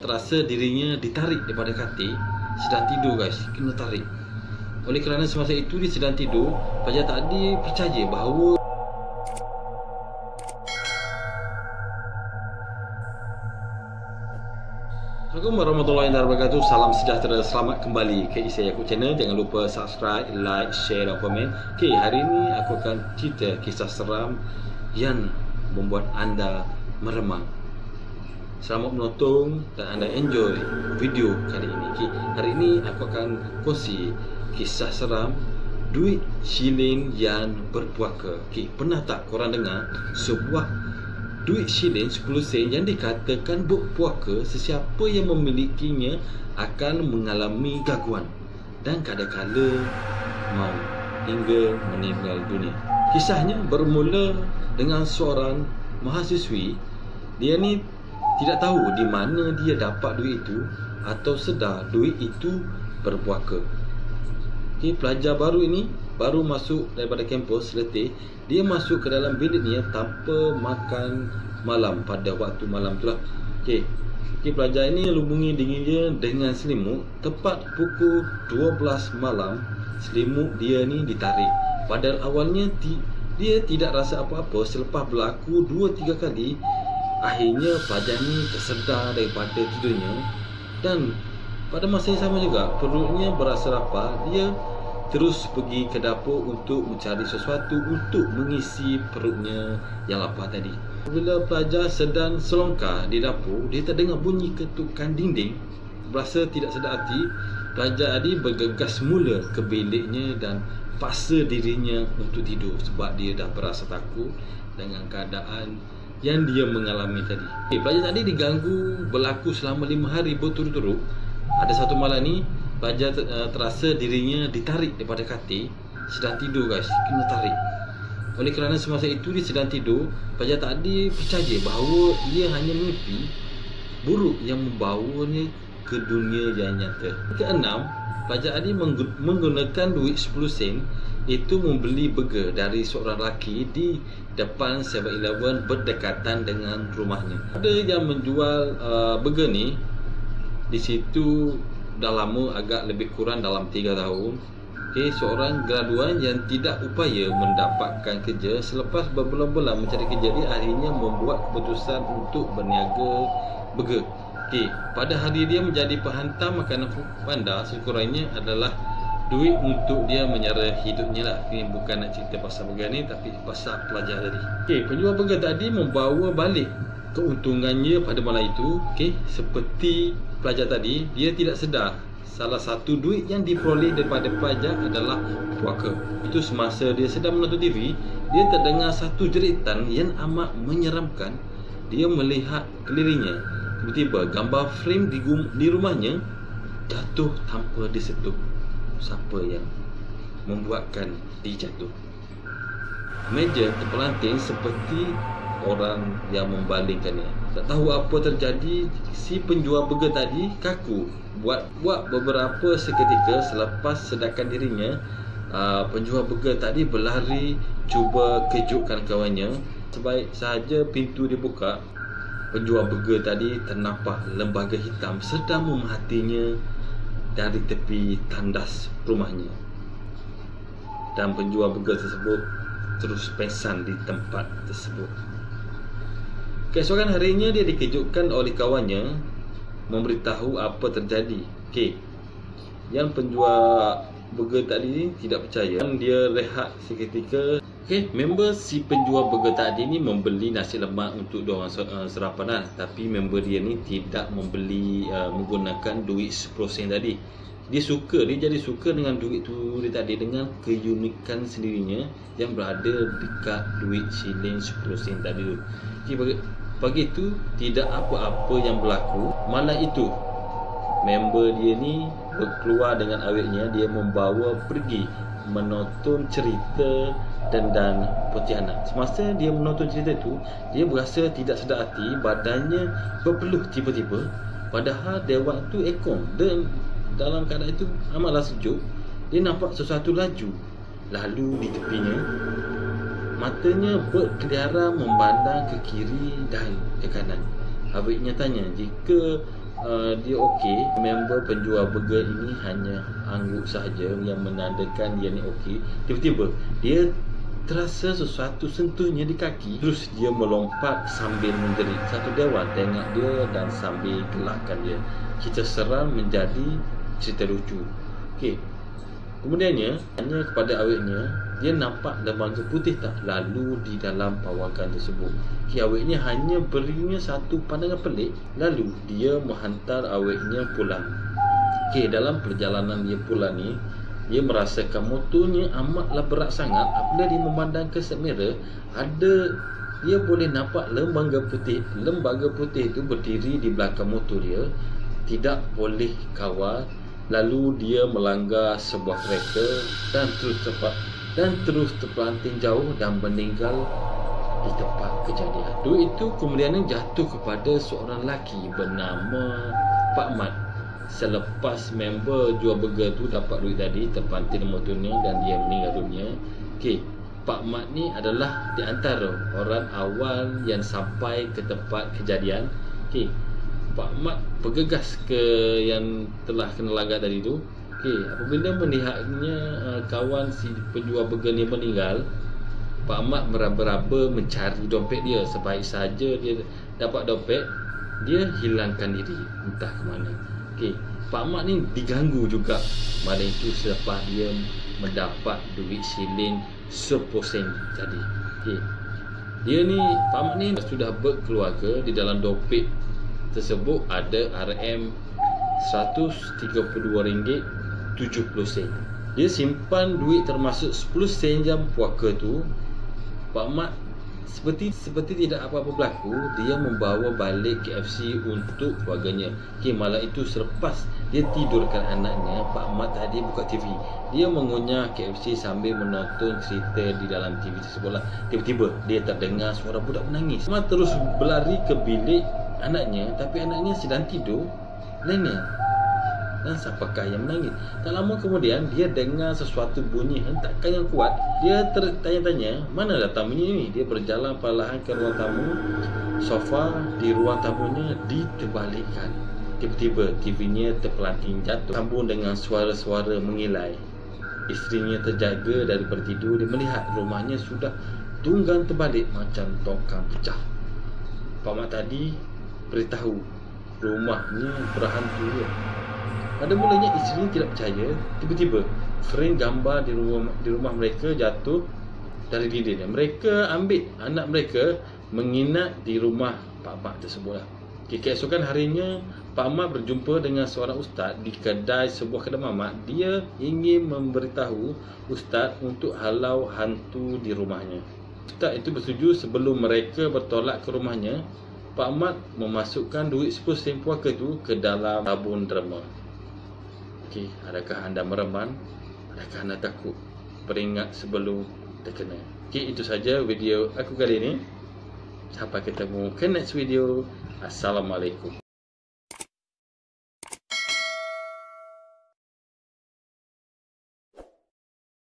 terasa dirinya ditarik daripada katil. Sedang tidur guys, kena tarik. Oleh kerana semasa itu dia sedang tidur, pelajar tadi percaya bahawa Assalamualaikum warahmatullahi wabarakatuh. Salam sejahtera, selamat kembali ke Isi Aku Channel. Jangan lupa subscribe, like, share dan komen. Okay, hari ini aku akan cerita kisah seram yang membuat anda meremang. Selamat menonton dan anda enjoy video kali ini. Okay, hari ini aku akan kongsi kisah seram duit shilling yang berpuaka. Okay, pernah tak korang dengar sebuah duit shilling 10 sen yang dikatakan berpuaka? Sesiapa yang memilikinya akan mengalami gangguan dan kadang-kala mau hingga meninggal dunia. Kisahnya bermula dengan seorang mahasiswi. Dia ni tidak tahu di mana dia dapat duit itu atau sedar duit itu berpuaka. Okay, pelajar baru ini baru masuk daripada kampus letih. Dia masuk ke dalam biliknya tanpa makan malam pada waktu malam itulah. Okey, pelajar ini lubungi dirinya dengan selimut. Tepat pukul 12 malam, selimut dia ni ditarik. Padahal awalnya dia tidak rasa apa-apa. Selepas berlaku 2-3 kali, akhirnya pelajar ni tersedar daripada tidurnya. Dan pada masa yang sama juga, perutnya berasa lapar. Dia terus pergi ke dapur untuk mencari sesuatu untuk mengisi perutnya yang lapar tadi. Bila pelajar sedang selongkar di dapur, dia terdengar bunyi ketukan dinding. Berasa tidak sedar hati, pelajar tadi bergegas mula ke biliknya dan paksa dirinya untuk tidur sebab dia dah berasa takut dengan keadaan yang dia mengalami tadi. Pelajar tadi diganggu berlaku selama 5 hari berturut-turut. Ada satu malam ni pelajar terasa dirinya ditarik daripada katil. Sedang tidur guys, kena tarik. Oleh kerana semasa itu dia sedang tidur, pelajar tadi percaya bahawa ia hanya mimpi buruk yang membawanya ke dunia yang nyata. Keenam, pelajar tadi menggunakan duit 10 sen itu membeli burger dari seorang lelaki di depan 7-Eleven berdekatan dengan rumahnya. Ada yang menjual burger ni di situ dah lama, agak lebih kurang dalam 3 tahun. Okay, seorang graduan yang tidak upaya mendapatkan kerja. Selepas berbulan-bulan mencari kerja, dia akhirnya membuat keputusan untuk berniaga burger. Okay, pada hari dia menjadi penghantar makanan bandar, sekurangnya adalah duit untuk dia menyara hidupnya lah. Ini bukan nak cerita pasal burger ni, tapi pasal pelajar tadi. Okay, penjual burger tadi membawa balik keuntungannya pada malam itu. Okay, seperti pelajar tadi, dia tidak sedar salah satu duit yang diperoleh daripada pelajar adalah puaka. Itu semasa dia sedang menutup diri, dia terdengar satu jeritan yang amat menyeramkan. Dia melihat kelilingnya. Tiba-tiba gambar frame di rumahnya jatuh tanpa disentuh. Siapa yang membuatkan dia jatuh? Meja terpelanting seperti orang yang membalingkannya. Tak tahu apa terjadi, si penjual burger tadi kaku. Buat beberapa seketika selepas sedakan dirinya, penjual burger tadi berlari cuba kejutkan kawannya. Sebaik sahaja pintu dibuka, penjual burger tadi ternampak lembaga hitam sedang memerhatinya dari tepi tandas rumahnya. Dan penjual burger tersebut terus pingsan di tempat tersebut. Keesokan harinya dia dikejutkan oleh kawannya memberitahu apa terjadi. Okey, yang penjual burger tadi tidak percaya dan dia rehat seketika. Okey, member si penjual burger tadi ni membeli nasi lemak untuk diorang sarapan lah. Tapi member dia ni tidak membeli menggunakan duit 10 sen tadi. Dia jadi suka dengan duit tu dia tadi, dengan keunikan sendirinya yang berada dekat duit shilling 10 sen tadi tu. Okey, pagi itu tidak apa-apa yang berlaku. Malam itu member dia ni berkeluar dengan awetnya. Dia membawa pergi menonton cerita Dandan Pontianak. Semasa dia menonton cerita itu, dia berasa tidak sedar hati, badannya berpeluh tiba-tiba. Padahal dewan tu aircon dan dalam keadaan itu amatlah sejuk. Dia nampak sesuatu laju lalu di tepinya. Matanya berkeliaran memandang ke kiri dan ke kanan. Awetnya tanya, jika dia okey. Member penjual burger ini hanya angguk saja yang menandakan dia ni okey. Tiba-tiba dia terasa sesuatu sentuhnya di kaki. Terus dia melompat sambil menjerit. Satu dewan tengok dia dan sambil gelakkan dia. Kisah seram menjadi cerita lucu. Okey. Kemudiannya, hanya kepada awetnya, dia nampak lembaga putih tak lalu di dalam pawagam tersebut. Awetnya hanya berinya satu pandangan pelik, lalu dia menghantar awetnya pulang. Dalam perjalanan dia pulang ni, dia merasakan motornya amatlah berat sangat. Apabila dia memandang ke kamera, dia boleh nampak lembaga putih. Lembaga putih itu berdiri di belakang motor dia, tidak boleh kawal. Lalu dia melanggar sebuah kereta dan terus terpelanting jauh dan meninggal di tempat kejadian. Duit itu kemudian jatuh kepada seorang lelaki bernama Pak Mat. Selepas member jual burger tu dapat duit tadi, terpelanting motornya dan dia meninggal dunia. Pak Mat ni adalah di antara orang awal yang sampai ke tempat kejadian. Pak Mat bergegas ke yang telah kena langgar tadi tu. Apabila melihatnya kawan si penjual burger ni meninggal, Pak Mat meraba-raba mencari dompet dia. Sebaik saja dia dapat dompet, dia hilangkan diri entah ke mana. Pak Mat ni diganggu juga. Malam itu selepas dia mendapat duit shilling 10 sen tadi. Dia ni, Pak Mat ni sudah berkeluarga. Di dalam dompet tersebut ada RM RM132.70. Dia simpan duit termasuk 10 sen jam puaka tu. Pak Mat seperti tidak apa-apa berlaku. Dia membawa balik KFC untuk keluarganya. Malam itu selepas dia tidurkan anaknya, Pak Mat tadi buka TV. Dia mengunyah KFC sambil menonton cerita di dalam TV tersebut. Tiba-tiba dia terdengar suara budak menangis. Mat terus berlari ke bilik anaknya, tapi anaknya sedang tidur lena. Dan siapakah yang menangis? Tak lama kemudian dia dengar sesuatu bunyi hentakan yang kuat. Dia tertanya-tanya, mana datang bunyi ini? Dia berjalan perlahan ke ruang tamu. Sofa di ruang tamunya diterbalikkan. Tiba-tiba TV-nya terpelanting jatuh, sambung dengan suara-suara mengilai. Isterinya terjaga daripada tidur. Dia melihat rumahnya sudah tunggang terbalik macam tongkang pecah. Pak Mat tadi beritahu rumahnya berhantu. Pada mulanya isteri tidak percaya. Tiba-tiba frame gambar di rumah mereka jatuh dari dinding. Mereka ambil anak mereka menginap di rumah Pak Mat tersebut. Keesokan harinya, Pak Mat berjumpa dengan seorang ustaz di sebuah kedai mamak. Dia ingin memberitahu ustaz untuk halau hantu di rumahnya. Ustaz itu bersetuju. Sebelum mereka bertolak ke rumahnya, Pak Mat memasukkan duit 10 sen puaka tu ke dalam tabung derma. Adakah anda mereman? Adakah anda takut? Peringat sebelum terkena. Itu saja video aku kali ini. Sampai ketemu ke next video. Assalamualaikum.